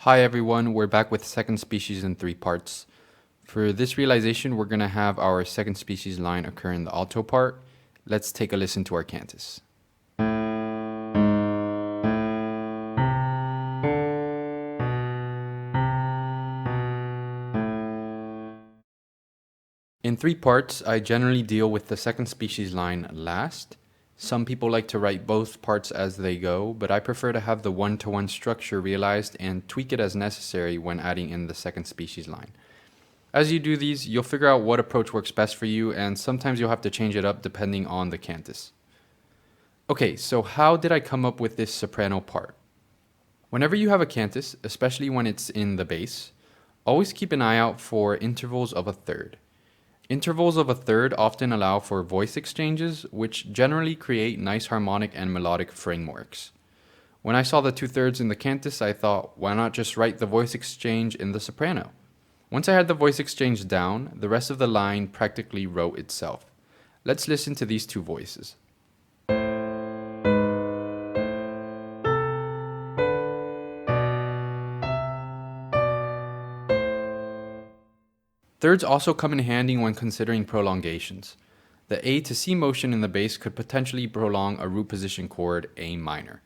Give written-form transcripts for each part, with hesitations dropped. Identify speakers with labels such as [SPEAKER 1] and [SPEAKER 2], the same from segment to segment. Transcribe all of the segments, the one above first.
[SPEAKER 1] Hi everyone, we're back with second species in three parts. For this realization, we're going to have our second species line occur in the alto part. Let's take a listen to our cantus. In three parts, I generally deal with the second species line last. Some people like to write both parts as they go, but I prefer to have the one-to-one structure realized and tweak it as necessary when adding in the second species line. As you do these, you'll figure out what approach works best for you, and sometimes you'll have to change it up depending on the cantus. Okay, so how did I come up with this soprano part? Whenever you have a cantus, especially when it's in the bass, always keep an eye out for intervals of a third. Intervals of a third often allow for voice exchanges, which generally create nice harmonic and melodic frameworks. When I saw the 2/3 in the cantus, I thought, why not just write the voice exchange in the soprano? Once I had the voice exchange down, the rest of the line practically wrote itself. Let's listen to these two voices. Thirds also come in handy when considering prolongations. The A to C motion in the bass could potentially prolong a root position chord A minor,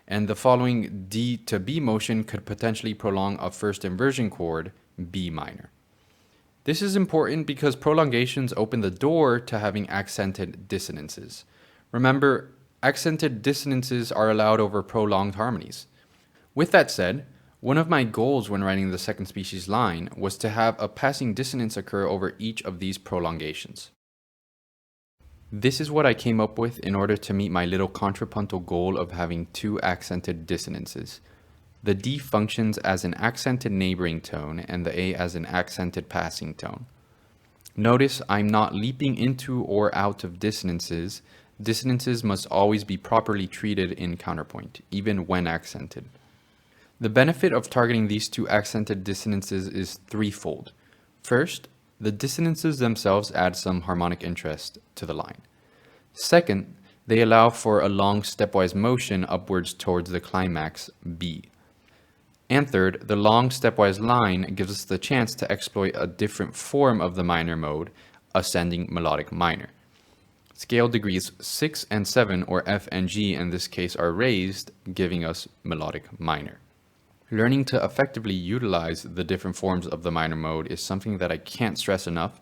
[SPEAKER 1] and the following D to B motion could potentially prolong a first inversion chord B minor. This is important because prolongations open the door to having accented dissonances. Remember, accented dissonances are allowed over prolonged harmonies. With that said, one of my goals when writing the second species line was to have a passing dissonance occur over each of these prolongations. This is what I came up with in order to meet my little contrapuntal goal of having two accented dissonances. The D functions as an accented neighboring tone and the A as an accented passing tone. Notice I'm not leaping into or out of dissonances. Dissonances must always be properly treated in counterpoint, even when accented. The benefit of targeting these two accented dissonances is threefold. First, the dissonances themselves add some harmonic interest to the line. Second, they allow for a long stepwise motion upwards towards the climax B. And third, the long stepwise line gives us the chance to exploit a different form of the minor mode, ascending melodic minor. Scale degrees 6 and 7, or F and G in this case, are raised, giving us melodic minor. Learning to effectively utilize the different forms of the minor mode is something that I can't stress enough.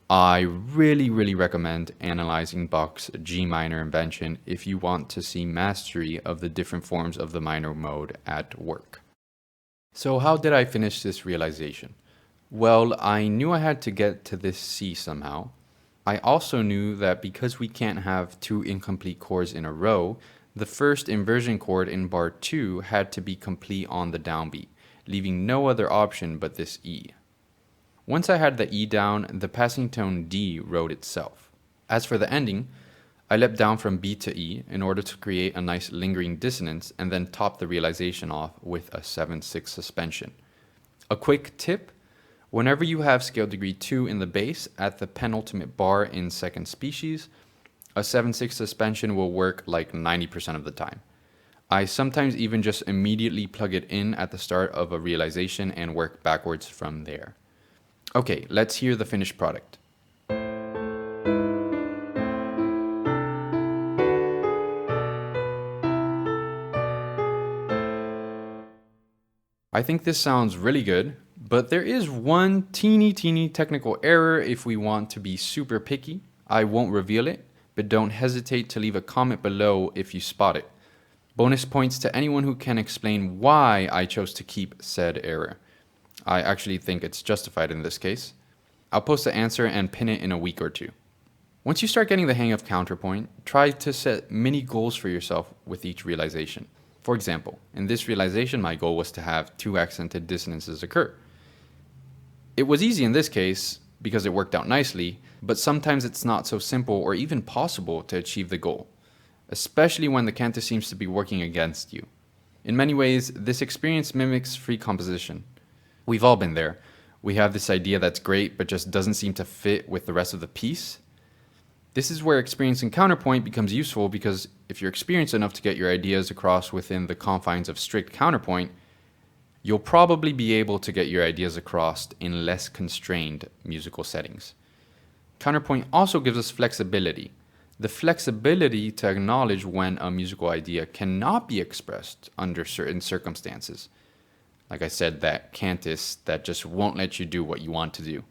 [SPEAKER 1] I really recommend analyzing Bach's G minor invention if you want to see mastery of the different forms of the minor mode at work. So how did I finish this realization? Well, I knew I had to get to this C somehow. I also knew that because we can't have two incomplete chords in a row, the first inversion chord in bar 2 had to be complete on the downbeat, leaving no other option but this E. Once I had the E down, the passing tone D wrote itself. As for the ending, I leapt down from B to E in order to create a nice lingering dissonance and then top the realization off with a 7/6 suspension. A quick tip: whenever you have scale degree 2 in the bass at the penultimate bar in second species, a 7/6 suspension will work like 90% of the time. I sometimes even just immediately plug it in at the start of a realization and work backwards from there. Okay, let's hear the finished product. I think this sounds really good, but there is one teeny technical error if we want to be super picky. I won't reveal it, but don't hesitate to leave a comment below if you spot it. Bonus points to anyone who can explain why I chose to keep said error. I actually think it's justified in this case. I'll post the answer and pin it in a week or two. Once you start getting the hang of counterpoint, try to set mini goals for yourself with each realization. For example, in this realization, my goal was to have two accented dissonances occur. It was easy in this case because it worked out nicely, but sometimes it's not so simple or even possible to achieve the goal, especially when the cantus seems to be working against you. In many ways, this experience mimics free composition. We've all been there. We have this idea that's great but just doesn't seem to fit with the rest of the piece. This is where experiencing counterpoint becomes useful, because if you're experienced enough to get your ideas across within the confines of strict counterpoint, you'll probably be able to get your ideas across in less constrained musical settings. Counterpoint also gives us flexibility. The flexibility to acknowledge when a musical idea cannot be expressed under certain circumstances. Like I said, that cantus that just won't let you do what you want to do.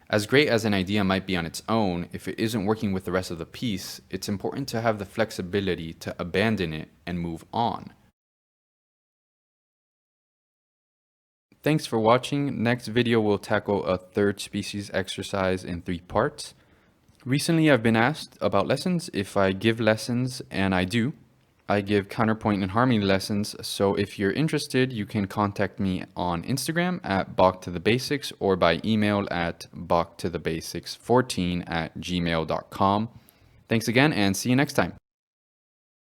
[SPEAKER 1] As great as an idea might be on its own, if it isn't working with the rest of the piece, it's important to have the flexibility to abandon it and move on. Thanks for watching. Next video will tackle a third species exercise in 3 parts. Recently I've been asked about lessons if I give lessons, and I do. I give counterpoint and harmony lessons, so if you're interested, you can contact me on Instagram at bachtothebasics or by email at bachtothebasics14@gmail.com. Thanks again and see you next time.